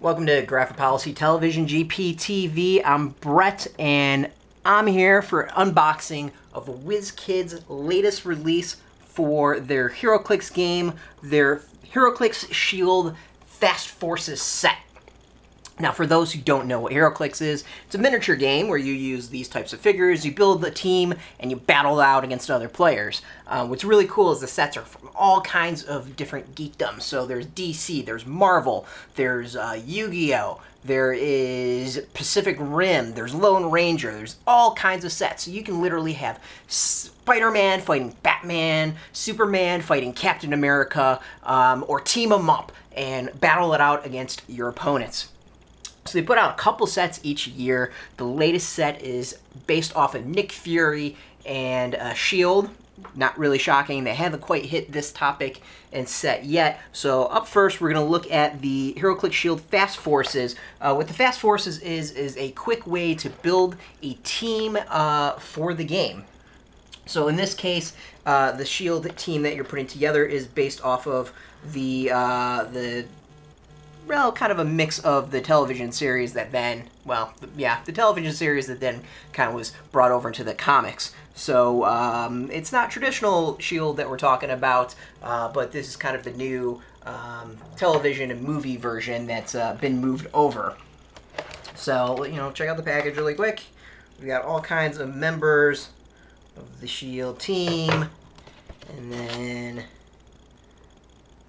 Welcome to Graphic Policy Television GPTV. I'm Brett, and I'm here for an unboxing of WizKids' latest release for their Heroclix game, their Heroclix S.H.I.E.L.D. Fast Forces set. Now, for those who don't know what Heroclix is, it's a miniature game where you use these types of figures, you build a team, and you battle out against other players. What's really cool is the sets are from all kinds of different geekdoms. So there's DC, there's Marvel, there's Yu-Gi-Oh!, there is Pacific Rim, there's Lone Ranger, there's all kinds of sets. So you can literally have Spider-Man fighting Batman, Superman fighting Captain America, or team them up and battle it out against your opponents. So they put out a couple sets each year. The latest set is based off of Nick Fury and S.H.I.E.L.D. Not really shocking. They haven't quite hit this topic and set yet. So up first, we're going to look at the Heroclix S.H.I.E.L.D. Fast Forces. What the Fast Forces is a quick way to build a team for the game. So in this case, the S.H.I.E.L.D. team that you're putting together is based off of the well, kind of a mix of the television series that then, well, yeah, the television series that then kind of was brought over into the comics. So it's not traditional S.H.I.E.L.D. that we're talking about, but this is kind of the new television and movie version that's been moved over. So, you know, check out the package really quick. We got all kinds of members of the S.H.I.E.L.D. team, and then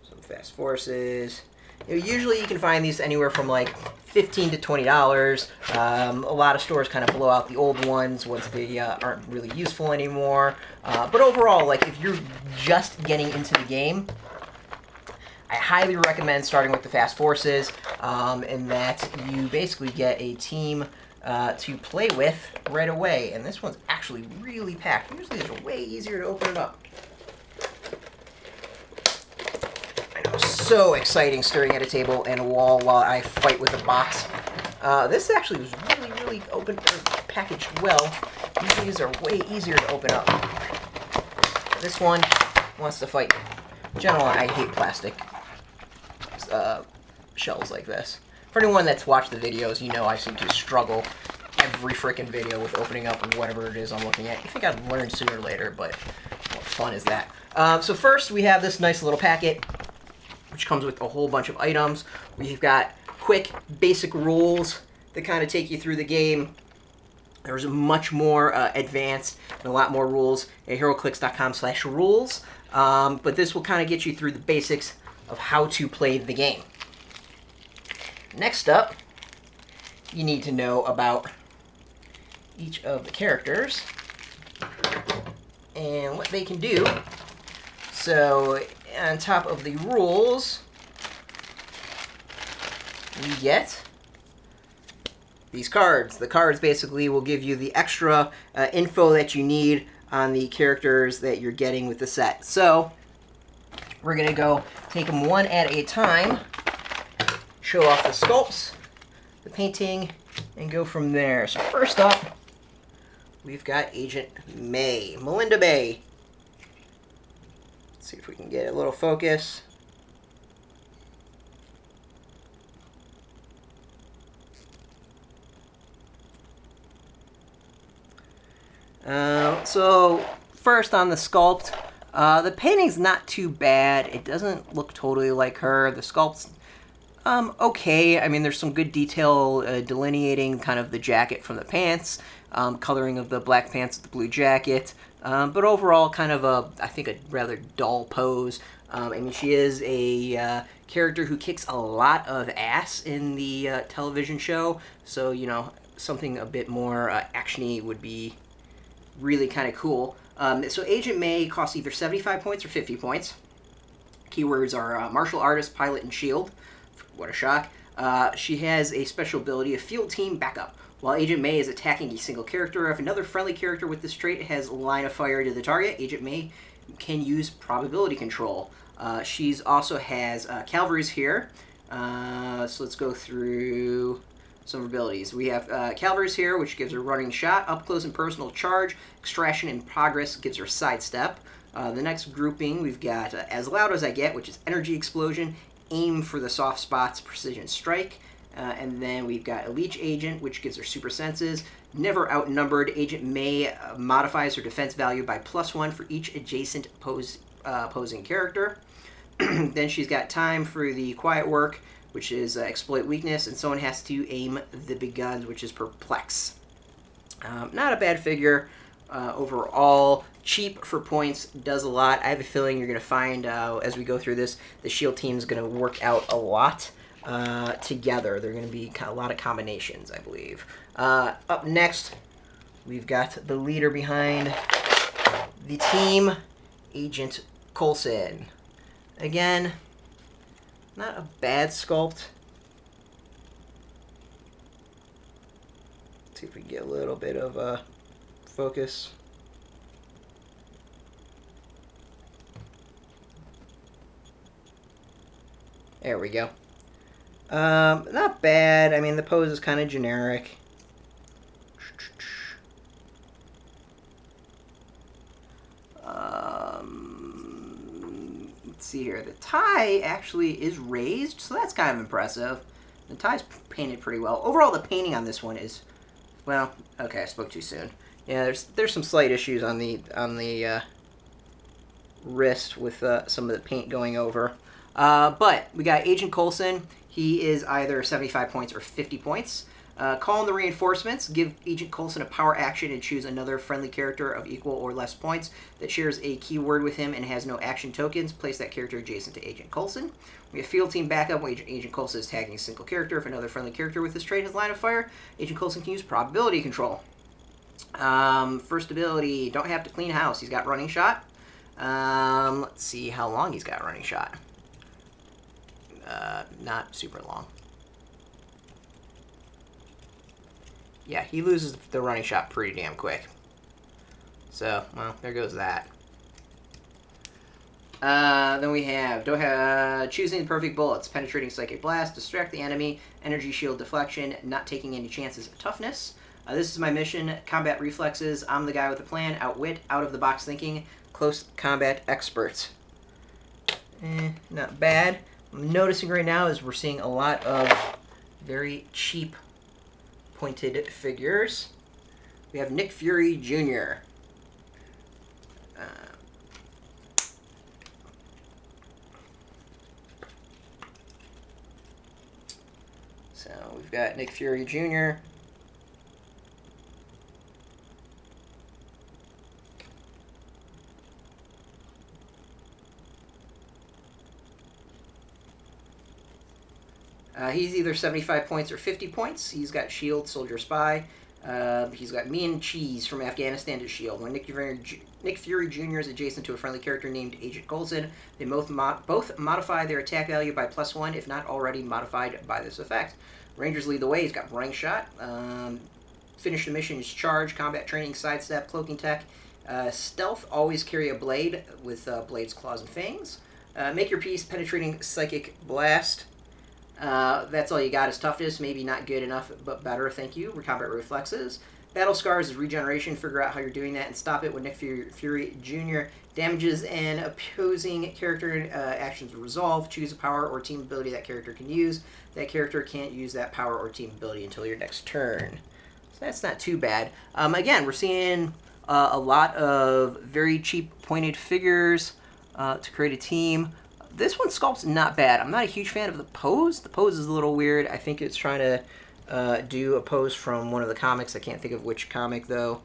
some Fast Forces. Usually you can find these anywhere from like $15 to $20. A lot of stores kind of blow out the old ones once they aren't really useful anymore. But overall, like if you're just getting into the game, I highly recommend starting with the Fast Forces, in that you basically get a team to play with right away. And this one's actually really packed. Usually these are way easier to open it up. So exciting staring at a table and a wall while I fight with a box. This actually was really packaged well. Usually these are way easier to open up. This one wants to fight. Generally, I hate plastic shells like this. For anyone that's watched the videos, you know I seem to struggle every freaking video with opening up whatever it is I'm looking at. You think I'd learn sooner or later, but what fun is that? So first we have this nice little packet, which comes with a whole bunch of items. We've got quick, basic rules that kind of take you through the game. There's much more advanced and a lot more rules at heroclix.com/rules. But this will kind of get you through the basics of how to play the game. Next up, you need to know about each of the characters and what they can do. So on top of the rules, we get these cards. The cards basically will give you the extra info that you need on the characters that you're getting with the set. So we're going to go take them one at a time, show off the sculpts, the painting, and go from there. So first up, we've got Agent May, Melinda May. See if we can get a little focus. So first on the sculpt, the painting's not too bad. It doesn't look totally like her. The sculpt's okay. I mean, there's some good detail delineating kind of the jacket from the pants, coloring of the black pants with the blue jacket. But overall, kind of I think a rather dull pose. I mean, she is a character who kicks a lot of ass in the television show, so, you know, something a bit more action-y would be really kind of cool. So Agent May costs either 75 points or 50 points. Keywords are martial artist, pilot, and shield. What a shock. She has a special ability, a field team backup. While Agent May is attacking a single character, if another friendly character with this trait has line of fire to the target, Agent May can use probability control. She's also has Cavalry's here. So let's go through some abilities. We have Cavalry's here, which gives her running shot, up close and personal charge, extraction in progress gives her sidestep. The next grouping, we've got As Loud as I Get, which is energy explosion, aim for the soft spots, precision strike. And then we've got a Leech Agent, which gives her super senses. Never outnumbered. Agent May modifies her defense value by +1 for each adjacent opposing character. Then she's got time for the Quiet Work, which is exploit weakness, and someone has to aim the big guns, which is perplex. Not a bad figure overall. Cheap for points, does a lot. I have a feeling you're going to find, as we go through this, the S.H.I.E.L.D. team is going to work out a lot together. They're going to be a lot of combinations, I believe. Up next, we've got the leader behind the team, Agent Coulson. Again, not a bad sculpt. Let's see if we can get a little bit of focus. There we go. Not bad. I mean, the pose is kind of generic. Let's see here. The tie actually is raised, so that's kind of impressive. The tie's painted pretty well. Overall, the painting on this one is, well, okay, I spoke too soon. Yeah, there's some slight issues on the wrist with some of the paint going over. But we got Agent Coulson. He is either 75 points or 50 points. Call in the reinforcements. Give Agent Coulson a power action and choose another friendly character of equal or less points that shares a keyword with him and has no action tokens. Place that character adjacent to Agent Coulson. We have Field Team Backup. Agent Coulson is tagging a single character. If another friendly character with this trait has line of fire, Agent Coulson can use probability control. First ability, don't have to clean house. He's got running shot. Let's see how long he's got running shot. Not super long. Yeah, he loses the running shot pretty damn quick. So, well, there goes that. Then we have choosing the perfect bullets, penetrating psychic blast, distract the enemy, energy shield deflection, not taking any chances of toughness. This is my mission, combat reflexes. I'm the guy with a plan, outwit, out of the box thinking, close combat expert. Not bad. I'm noticing right now is we're seeing a lot of very cheap pointed figures. We have Nick Fury Jr. So we've got Nick Fury Jr. He's either 75 points or 50 points. He's got S.H.I.E.L.D, Soldier Spy. He's got Me and Cheese from Afghanistan to S.H.I.E.L.D. When Nick Fury Jr. is adjacent to a friendly character named Agent Coulson, they both modify their attack value by +1, if not already modified by this effect. Rangers lead the way. He's got Running Shot. Finish the mission is Charge, Combat Training, Sidestep, Cloaking Tech. Stealth, always carry a blade with blades, claws, and fangs. Make your piece, Penetrating Psychic Blast. That's all you got is toughness, maybe not good enough, but better, thank you. Combat reflexes. Battle Scars is regeneration, figure out how you're doing that and stop it when Nick Fury Jr. damages an opposing character actions resolve. Choose a power or team ability that character can use. That character can't use that power or team ability until your next turn. So that's not too bad. Again, we're seeing a lot of very cheap pointed figures to create a team. This one sculpt's not bad. I'm not a huge fan of the pose. The pose is a little weird. I think it's trying to do a pose from one of the comics. I can't think of which comic, though.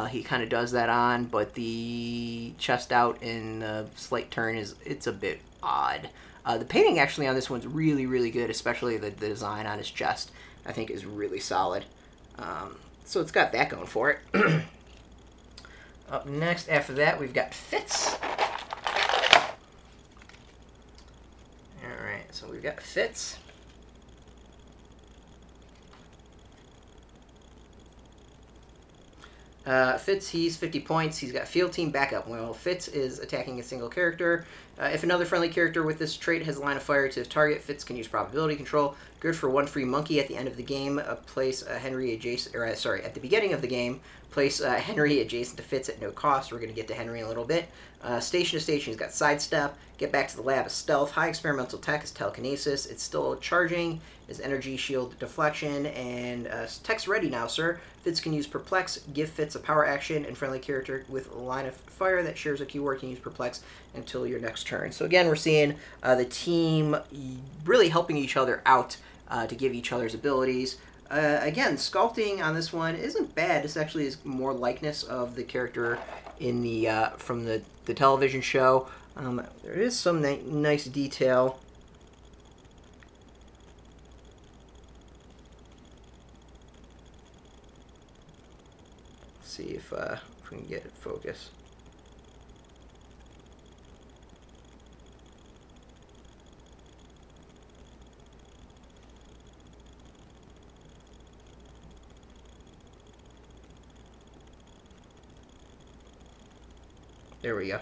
He kind of does that on, but the chest out in the slight turn it's a bit odd. The painting actually on this one's really, really good, especially the design on his chest, I think is really solid. So it's got that going for it. Up next, after that, we've got Fitz. Alright, so we've got Fitz. Fitz, he's 50 points. He's got Field Team Backup. Well, Fitz is attacking a single character. If another friendly character with this trait has line of fire to his target, Fitz can use probability control. Good for 1 free monkey at the end of the game. Place Henry adjacent, or sorry, at the beginning of the game, place Henry adjacent to Fitz at no cost. We're going to get to Henry in a little bit. Station to station, he's got sidestep. Get back to the lab is stealth. High experimental tech is telekinesis. It's still charging. Is energy shield deflection and tech's ready now, sir. Fitz can use perplex. Give Fitz a power action, and friendly character with line of fire that shares a keyword can use perplex until your next turn. So again, we're seeing the team really helping each other out to give each other's abilities. Again, sculpting on this one isn't bad. This actually is more likeness of the character in the from the television show. There is some nice detail. Let's see if we can get it focused. There we go.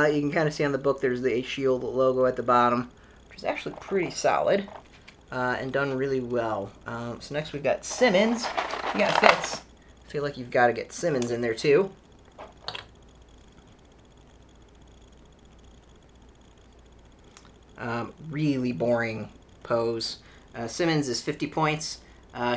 You can kind of see on the book there's the S.H.I.E.L.D. logo at the bottom, which is actually pretty solid and done really well. So next we've got Simmons. You got Fitz. I feel like you've got to get Simmons in there too. Really boring pose. Simmons is 50 points.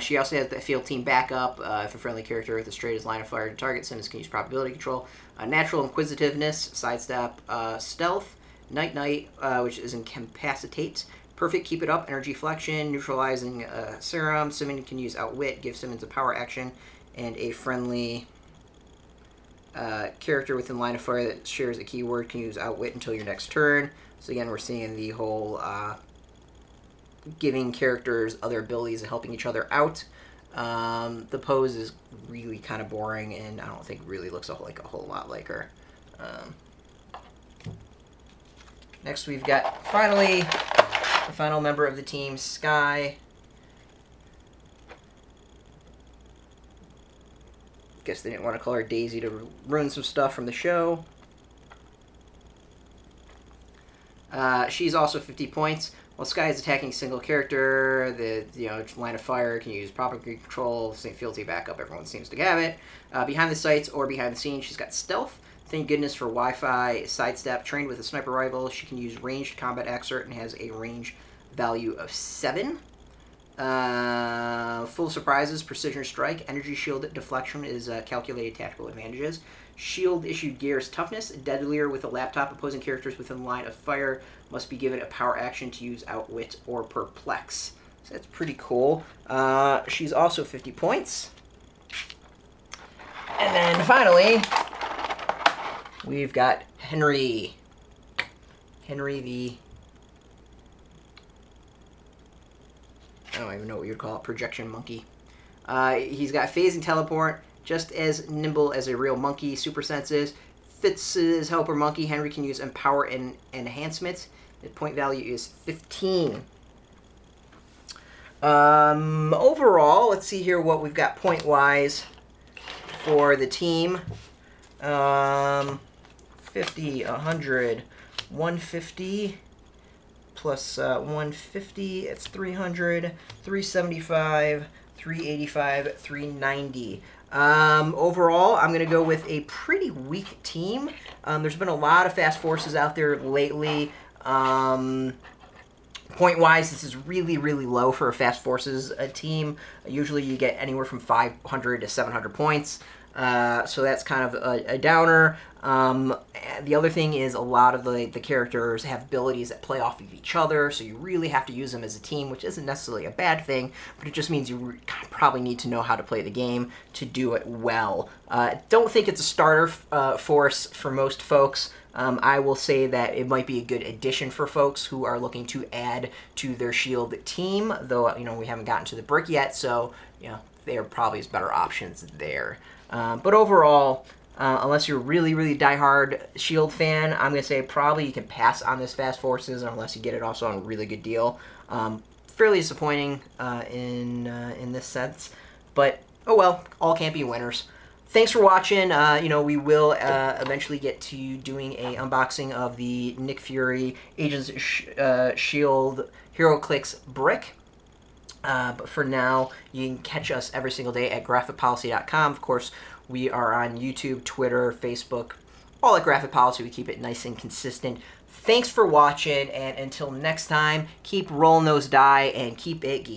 She also has the field team backup. If a friendly character with a straight line of fire to target, Simmons can use probability control. Natural inquisitiveness, sidestep, stealth, night, which is incapacitate. Perfect, keep it up, energy flexion, neutralizing serum. Simmons can use outwit, give Simmons a power action, and a friendly character within line of fire that shares a keyword can use outwit until your next turn. So again, we're seeing the whole giving characters other abilities and helping each other out. The pose is really kind of boring, and I don't think really looks like a whole lot like her. Next, we've got finally the final member of the team, Skye. Guess they didn't want to call her Daisy to ruin some stuff from the show. She's also 50 points. While Skye is attacking a single character, the line of fire can use property control, same field team backup, everyone seems to have it. Behind the sights or behind the scenes, she's got stealth. Thank goodness for Wi-Fi, sidestep, trained with a sniper rifle. She can use ranged combat exert and has a range value of 7. Full surprises, precision strike, energy shield deflection is calculated tactical advantages. Shield issued gears toughness, deadlier with a laptop. Opposing characters within line of fire must be given a power action to use outwit or perplex. So that's pretty cool. She's also 50 points. And then finally, we've got Henry. Henry the... I don't even know what you'd call it, projection monkey. He's got phasing teleport, just as nimble as a real monkey. Super senses. Fitz's helper monkey. Henry can use empower and enhancement. The point value is 15. Overall, let's see here what we've got point-wise for the team. 50, 100, 150... plus 150, it's 300, 375, 385, 390. Overall, I'm going to go with a pretty weak team. There's been a lot of fast forces out there lately. Point-wise, this is really, really low for a fast forces team. Usually you get anywhere from 500 to 700 points. So that's kind of a downer. The other thing is a lot of the characters have abilities that play off of each other, so you really have to use them as a team, which isn't necessarily a bad thing, but it just means you probably need to know how to play the game to do it well. Don't think it's a starter force for most folks. I will say that it might be a good addition for folks who are looking to add to their S.H.I.E.L.D. team, though, we haven't gotten to the brick yet, so, there probably is better options there. But overall, unless you're really, really diehard S.H.I.E.L.D. fan, I'm going to say probably you can pass on this Fast Forces unless you get it also on a really good deal. Fairly disappointing in this sense, but oh well, all can't be winners. thanks for watching. You know, we will eventually get to doing a unboxing of the Nick Fury Agents of S.H.I.E.L.D. Heroclix brick. But for now, you can catch us every single day at graphicpolicy.com. Of course, we are on YouTube, Twitter, Facebook, all at Graphic Policy. We keep it nice and consistent. Thanks for watching, and until next time, keep rolling those die and keep it geeky.